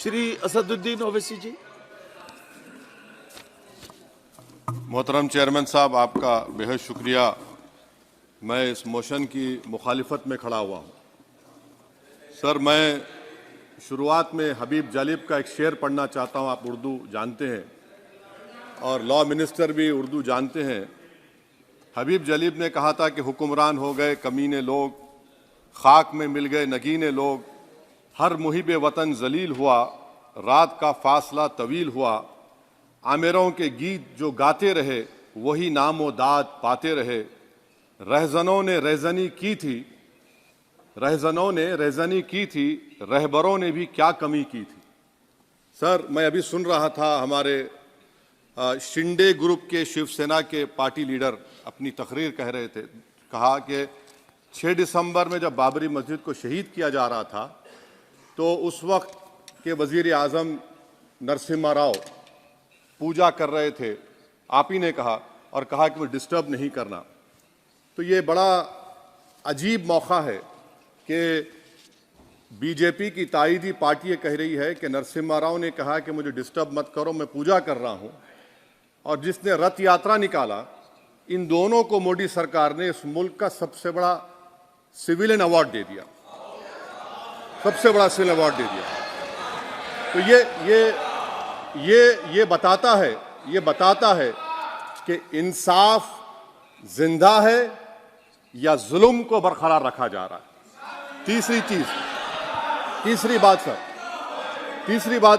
श्री असदुद्दीन ओवैसी जी। मोहतरम चेयरमैन साहब, आपका बेहद शुक्रिया। मैं इस मोशन की मुखालिफत में खड़ा हुआ हूँ। सर, मैं शुरुआत में हबीब जालिब का एक शेर पढ़ना चाहता हूँ। आप उर्दू जानते हैं और लॉ मिनिस्टर भी उर्दू जानते हैं। हबीब जालिब ने कहा था कि हुक्मरान हो गए कमीने लोग, खाक में मिल गए नगीने लोग, हर मुहिब वतन जलील हुआ, रात का फासला तवील हुआ, आमिरों के गीत जो गाते रहे वही नामो दाद पाते रहे, रहजनों ने रेजनी की थी, रहबरों ने भी क्या कमी की थी। सर, मैं अभी सुन रहा था हमारे शिंदे ग्रुप के शिवसेना के पार्टी लीडर अपनी तकरीर कह रहे थे। कहा कि 6 दिसंबर में जब बाबरी मस्जिद को शहीद किया जा रहा था तो उस वक्त के वजीर आजम नरसिम्हा राव पूजा कर रहे थे। आप ही ने कहा और कहा कि वो डिस्टर्ब नहीं करना। तो ये बड़ा अजीब मौका है कि बीजेपी की ताईदी पार्टी ये कह रही है कि नरसिम्हा राव ने कहा कि मुझे डिस्टर्ब मत करो, मैं पूजा कर रहा हूं, और जिसने रथ यात्रा निकाला, इन दोनों को मोदी सरकार ने इस मुल्क का सबसे बड़ा सिविलियन अवार्ड दे दिया, सबसे बड़ा सिविलियन अवार्ड दे दिया। तो ये बताता है कि इंसाफ जिंदा है या जुल्म को बरकरार रखा जा रहा है। तीसरी बात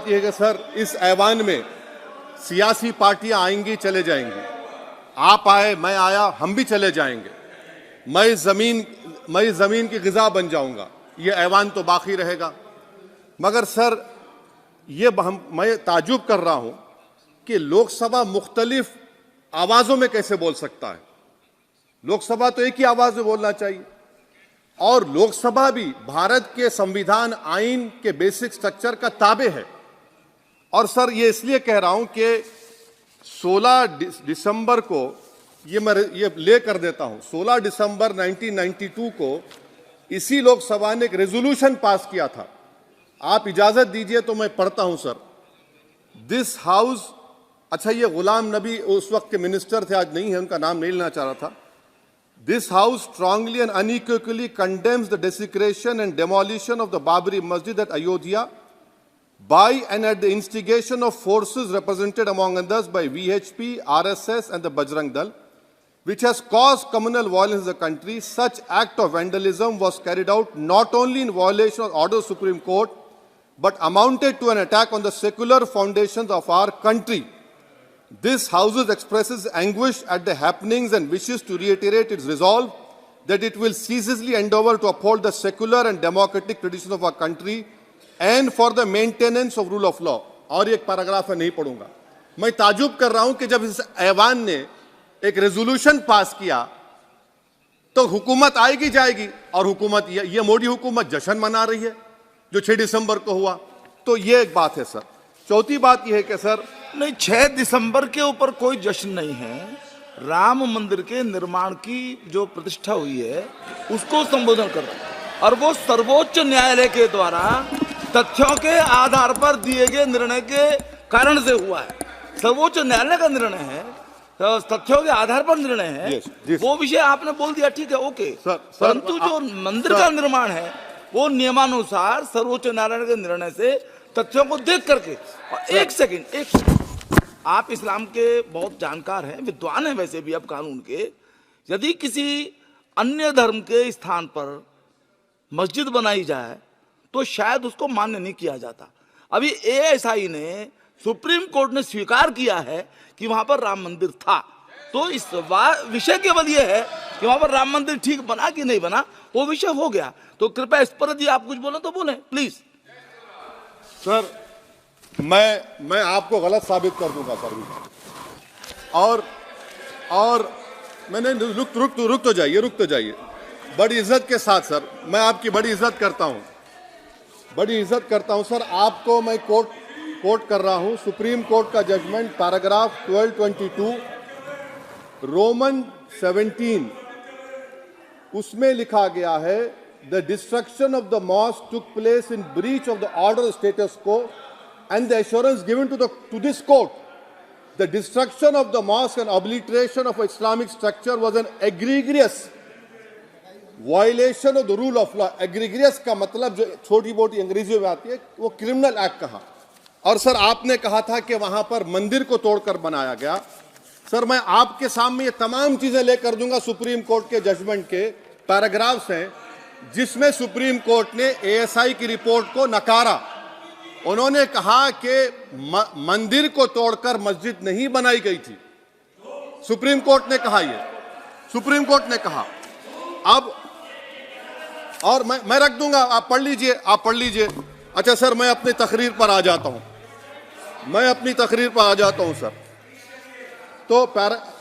यह है कि सर, इस ऐवान में सियासी पार्टियां आएंगी, चले जाएंगी। आप आए, मैं आया, हम भी चले जाएंगे। मैं इस जमीन की गिजा बन जाऊंगा, ये ऐवान तो बाकी रहेगा। मगर सर, मैं ताजुब कर रहा हूं कि लोकसभा मुख्तलिफ आवाजों में कैसे बोल सकता है। लोकसभा तो एक ही आवाज में बोलना चाहिए, और लोकसभा भी भारत के संविधान आइन के बेसिक स्ट्रक्चर का ताबे है। और सर, ये इसलिए कह रहा हूं कि 16 दिसंबर को ये ले कर देता हूं। 16 दिसंबर 1992 को इसी लोकसभा ने एक रेजोल्यूशन पास किया था। आप इजाजत दीजिए तो मैं पढ़ता हूं सर। दिस हाउस, अच्छा, ये गुलाम नबी उस वक्त के मिनिस्टर थे, आज नहीं है, उनका नाम नहीं लेना चाह रहा था। This house strongly and unequivocally condemns the desecration and demolition of the Babri Masjid at Ayodhya by and at the instigation of forces represented among others by VHP, RSS and the Bajrang Dal, which has caused communal violence in the country. Such act of vandalism was carried out not only in violation of order of Supreme Court, but amounted to an attack on the secular foundations of our country. This House expresses anguish at the happenings and wishes to reiterate its resolve that it will ceaselessly endeavor to uphold the secular and democratic traditions of our country and for the maintenance of rule of law. और एक paragraph है, नहीं पढ़ूंगा। मैं ताजुब कर रहा हूं कि जब इस ऐवान ने एक रेजोल्यूशन पास किया तो हुकूमत आएगी जाएगी, और हुकूमत, ये मोदी हुकूमत जश्न मना रही है जो 6 दिसंबर को हुआ। तो ये एक बात है सर। चौथी बात यह है कि सर, नहीं, 6 दिसंबर के ऊपर कोई जश्न नहीं है। राम मंदिर के निर्माण की जो प्रतिष्ठा हुई है उसको संबोधन कर रहा है, और वो सर्वोच्च न्यायालय के द्वारा तथ्यों के आधार पर दिए गए निर्णय के कारण से हुआ है। सर्वोच्च न्यायालय का निर्णय है, तो तथ्यों के आधार पर निर्णय है। वो विषय आपने बोल दिया, ठीक है, ओके। परंतु जो मंदिर का निर्माण है वो नियमानुसार सर्वोच्च न्यायालय के निर्णय से तथ्यों को देख करके। और एक सेकंड, आप इस्लाम के बहुत जानकार हैं, विद्वान हैं वैसे भी अब कानून के। यदि किसी अन्य धर्म के स्थान पर मस्जिद बनाई जाए तो शायद उसको मान्य नहीं किया जाता। अभी एएसआई ने, सुप्रीम कोर्ट ने स्वीकार किया है कि वहां पर राम मंदिर था। तो इस विषय केवल यह है कि वहां पर राम मंदिर ठीक बना कि नहीं बना, वो विषय हो गया। तो कृपया इस पर यदि आप कुछ बोले तो बोलें प्लीज। सर, मैं आपको गलत साबित कर दूंगा सर भी। और मैंने रुक तो जाइए बड़ी इज्जत के साथ सर, मैं आपकी बड़ी इज्जत करता हूं सर। आपको मैं कोट कर रहा हूं सुप्रीम कोर्ट का जजमेंट, पैराग्राफ 1222 रोमन 17, उसमें लिखा गया है, the destruction of the mosque took place in breach of the order status को and the assurance given to this court, the destruction of the mosque and obliteration of Islamic structure was an egregious violation of the rule of law. Egregious का मतलब जो छोटी मोटी अंग्रेजी में आती है वो क्रिमिनल एक्ट कहा। और सर आपने कहा था कि वहां पर मंदिर को तोड़कर बनाया गया। सर मैं आपके सामने ये तमाम चीजें लेकर दूंगा, सुप्रीम कोर्ट के जजमेंट के पैराग्राफ्स हैं जिसमें सुप्रीम कोर्ट ने एएसआई की रिपोर्ट को नकारा। उन्होंने कहा कि मंदिर को तोड़कर मस्जिद नहीं बनाई गई थी। सुप्रीम कोर्ट ने कहा, ये सुप्रीम कोर्ट ने कहा। अब और मैं रख दूंगा, आप पढ़ लीजिए, आप पढ़ लीजिए। अच्छा सर मैं अपनी तकरीर पर आ जाता हूं, मैं अपनी तकरीर पर आ जाता हूं सर। तो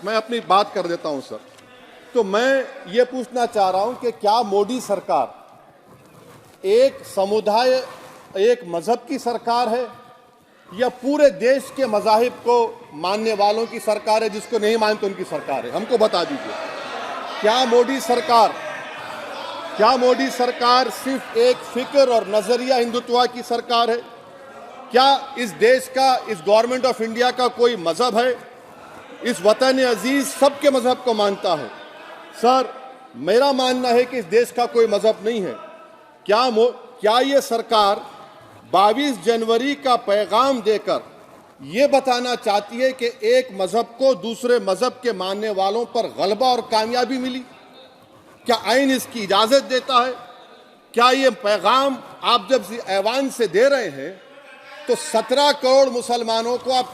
मैं अपनी बात कर देता हूं सर। तो मैं ये पूछना चाह रहा हूं कि क्या मोदी सरकार एक समुदाय, एक मजहब की सरकार है या पूरे देश के मजाहिब को मानने वालों की सरकार है, जिसको नहीं मानते उनकी सरकार है? हमको बता दीजिए। क्या मोदी सरकार सिर्फ एक फिक्र और नजरिया हिंदुत्व की सरकार है? क्या इस देश का, इस गवर्नमेंट ऑफ इंडिया का कोई मजहब है? इस वतन अजीज सबके मजहब को मानता है। सर मेरा मानना है कि इस देश का कोई मजहब नहीं है। क्या ये सरकार 22 जनवरी का पैगाम देकर ये बताना चाहती है कि एक मजहब को दूसरे मजहब के मानने वालों पर गलबा और कामयाबी मिली? क्या आइन इसकी इजाजत देता है? क्या ये पैगाम आप जब ऐवान से दे रहे हैं तो 17 करोड़ मुसलमानों को आप